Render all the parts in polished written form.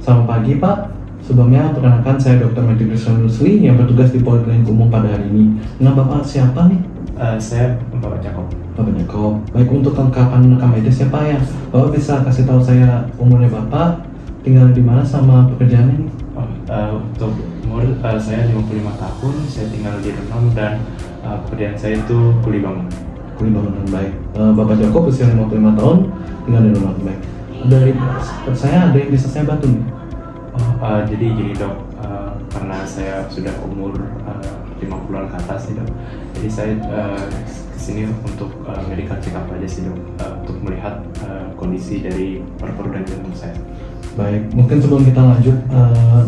Selamat pagi Pak. Sebelumnya perkenalkan saya Dr. Matthew Christian Rusli yang bertugas di Poliklinik Umum pada hari ini. Nah Bapak siapa nih? Saya Bapak Jakob. Bapak Jakob. Baik, untuk kelengkapan rekam medis ya Pak ya. Bapak bisa kasih tahu saya umurnya Bapak, tinggal di mana sama pekerjaannya nih? Untuk umur saya 55 tahun, saya tinggal di Renang dan pekerjaan saya itu kuli bangunan. Kuli bangunan, baik. Bapak Jakob usia 55 tahun, tinggal di rumah, baik. Dari saya ada yang bisa saya bantu nih? Jadi gini dok, karena saya sudah umur 50-an ke atas nih dok, jadi saya kesini untuk medical check up aja sih dok, untuk melihat kondisi dari paru-paru dan jantung saya. Baik, mungkin sebelum kita lanjut,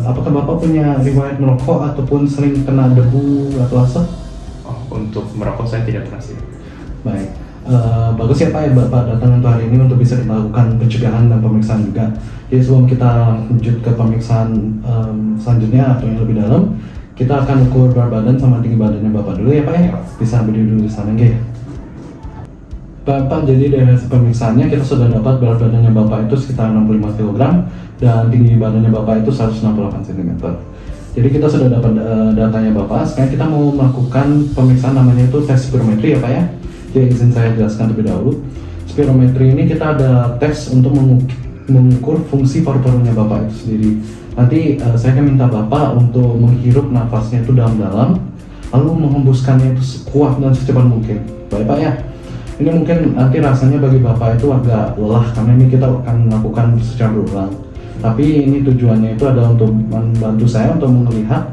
apakah Bapak punya riwayat merokok ataupun sering kena debu atau asap? Untuk merokok saya tidak pernah sih. Baik, bagus ya Pak ya Bapak datang untuk hari ini untuk bisa dilakukan pencegahan dan pemeriksaan juga. Jadi sebelum kita lanjut ke pemeriksaan selanjutnya atau yang lebih dalam, kita akan ukur berat badan sama tinggi badannya Bapak dulu ya Pak ya. Bisa berdiri dulu di sana ya. Bapak, jadi dari hasil pemeriksaannya kita sudah dapat berat badannya Bapak itu sekitar 65 kg dan tinggi badannya Bapak itu 168 cm. Jadi kita sudah dapat datanya Bapak. Sekarang kita mau melakukan pemeriksaan namanya itu tes spirometri ya Pak ya. Jadi izin saya jelaskan terlebih dahulu. Spirometri ini kita ada tes untuk mengukur fungsi paru-parunya Bapak itu sendiri. Nanti saya akan minta Bapak untuk menghirup nafasnya itu dalam-dalam, lalu menghembuskannya itu sekuat dan secepat mungkin. Baik Pak ya. Ini mungkin nanti rasanya bagi Bapak itu agak lelah karena ini kita akan melakukan secara berulang. Tapi ini tujuannya itu adalah untuk membantu saya untuk melihat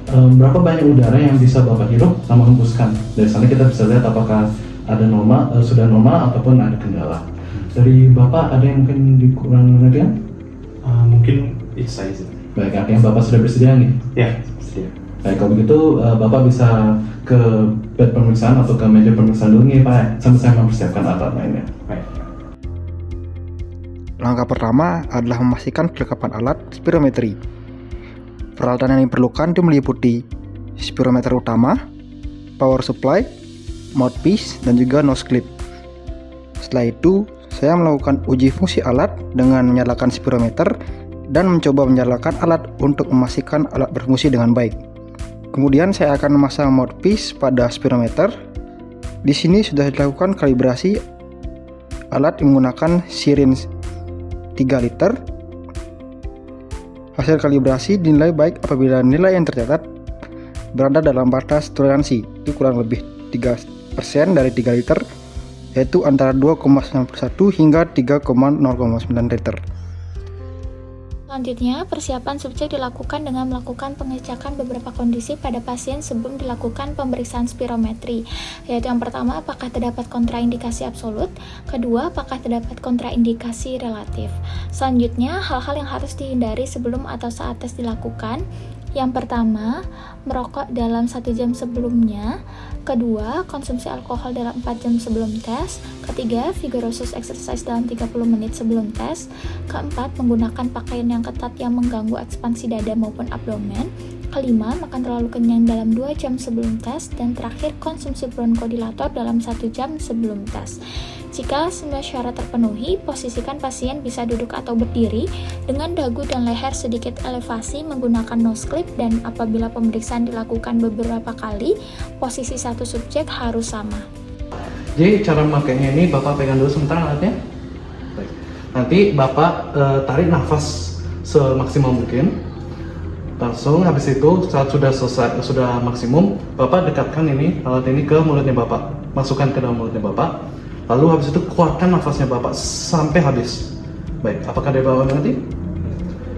berapa banyak udara yang bisa Bapak hirup sama hembuskan. Dari sana kita bisa lihat apakah ada normal, sudah normal ataupun ada kendala. Dari Bapak ada yang mungkin dikurang pengertian? Mungkin itu saya sih. Baik, artinya Bapak sudah bersedia nih? Ya, bersedia. Baik, kalau begitu Bapak bisa ke bed pemeriksaan atau ke meja pemeriksaan dulu nih Pak, sambil saya mempersiapkan alat lainnya. Baik. Langkah pertama adalah memastikan kelengkapan alat spirometri. Peralatan yang diperlukan itu meliputi spirometer utama, power supply, mouthpiece, dan juga nose clip. Setelah itu, saya melakukan uji fungsi alat dengan menyalakan spirometer dan mencoba menyalakan alat untuk memastikan alat berfungsi dengan baik. Kemudian saya akan memasang mouthpiece pada spirometer. Di sini sudah dilakukan kalibrasi alat menggunakan syringe 3 liter. Hasil kalibrasi dinilai baik apabila nilai yang tercatat berada dalam batas toleransi, itu kurang lebih 3% dari 3 liter, yaitu antara 2,91 hingga 3,09 liter. Selanjutnya, persiapan subjek dilakukan dengan melakukan pengecekan beberapa kondisi pada pasien sebelum dilakukan pemeriksaan spirometri, yaitu yang pertama, apakah terdapat kontraindikasi absolut, kedua, apakah terdapat kontraindikasi relatif. Selanjutnya, hal-hal yang harus dihindari sebelum atau saat tes dilakukan. Yang pertama, merokok dalam 1 jam sebelumnya. Kedua, konsumsi alkohol dalam 4 jam sebelum tes. Ketiga, vigorous exercise dalam 30 menit sebelum tes. Keempat, menggunakan pakaian yang ketat yang mengganggu ekspansi dada maupun abdomen. Kelima, makan terlalu kenyang dalam 2 jam sebelum tes. Dan terakhir, konsumsi bronkodilator dalam 1 jam sebelum tes. Jika semua syarat terpenuhi, posisikan pasien bisa duduk atau berdiri dengan dagu dan leher sedikit elevasi menggunakan nose clip, dan apabila pemeriksaan dilakukan beberapa kali, posisi satu subjek harus sama. Jadi cara memakainya ini Bapak pegang dulu sebentar alatnya. Baik. Nanti Bapak tarik nafas semaksimal mungkin. Langsung habis itu saat sudah selesai, sudah maksimum, Bapak dekatkan ini alat ini ke mulutnya Bapak. Masukkan ke dalam mulutnya Bapak. Lalu habis itu keluarkan nafasnya Bapak sampai habis. Baik, apakah dari Bapak mengerti?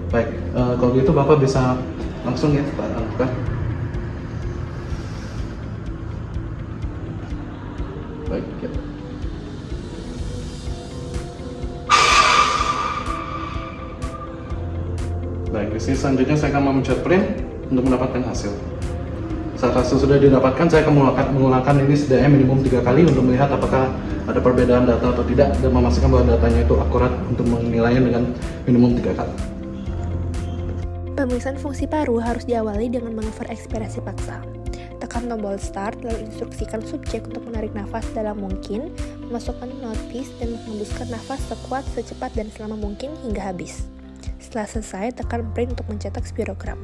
Baik, kalau gitu Bapak bisa langsung ya Pak lakukan. Baik, ya. Baik, di sini selanjutnya saya akan memencet print untuk mendapatkan hasil. Saat hasil sudah didapatkan, saya akan mengulangkan ini setidaknya minimum 3 kali untuk melihat apakah ada perbedaan data atau tidak, dan memastikan bahwa datanya itu akurat untuk menilainya dengan minimum 3 kali. Pemeriksaan fungsi paru harus diawali dengan manuver ekspirasi paksa. Tekan tombol start, lalu instruksikan subjek untuk menarik nafas dalam mungkin, memasukkan mouthpiece, dan menghembuskan nafas sekuat, secepat, dan selama mungkin hingga habis. Setelah selesai, tekan print untuk mencetak spirogram.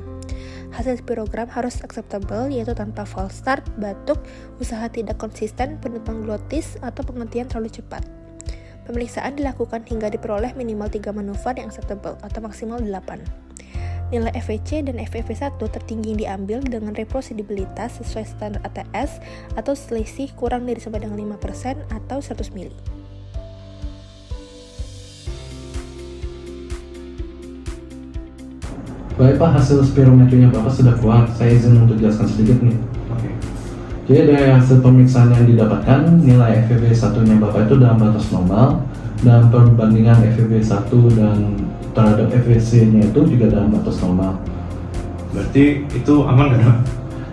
Hasil spirogram harus acceptable, yaitu tanpa false start, batuk, usaha tidak konsisten, penutupan glotis, atau penghentian terlalu cepat. Pemeriksaan dilakukan hingga diperoleh minimal 3 manuver yang acceptable atau maksimal 8. Nilai FVC dan FEV1 tertinggi yang diambil dengan reproducibilitas sesuai standar ATS atau selisih kurang dari sama dengan 5% atau 100 mili. Baik Pak, hasil spirometrinya Bapak sudah keluar. Saya izin untuk jelaskan sedikit nih. Oke. Jadi dari hasil pemeriksaan yang didapatkan, nilai FEV1-nya Bapak itu dalam batas normal, dan perbandingan FEV1 dan terhadap FVC-nya itu juga dalam batas normal. Berarti itu aman kan dok?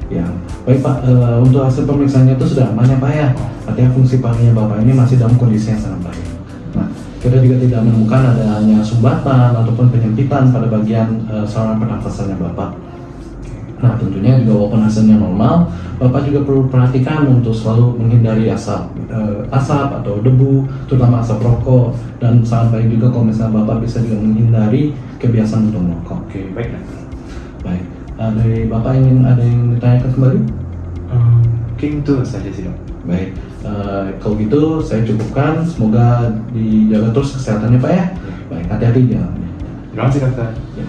Ya, baik Pak, untuk hasil pemeriksaannya itu sudah aman ya Pak ya. Artinya fungsi parunya Bapak ini masih dalam kondisi yang sangat baik. Nah, kita juga tidak menemukan adanya sumbatan ataupun penyempitan pada bagian saluran pernafasannya Bapak. Nah, tentunya juga walaupun hasilnya normal, Bapak juga perlu perhatikan untuk selalu menghindari asap atau debu, terutama asap rokok, dan sangat baik juga kalau misalnya Bapak bisa juga menghindari kebiasaan untuk merokok. Oke, baik dokter. Baik, dari Bapak ada yang ditanyakan kembali? Mungkin itu saja sih dok. Baik, kalau gitu saya cukupkan. Semoga dijaga terus kesehatannya Pak ya. Baik, hati-hati jalannya. Terima kasih dokter. Ya.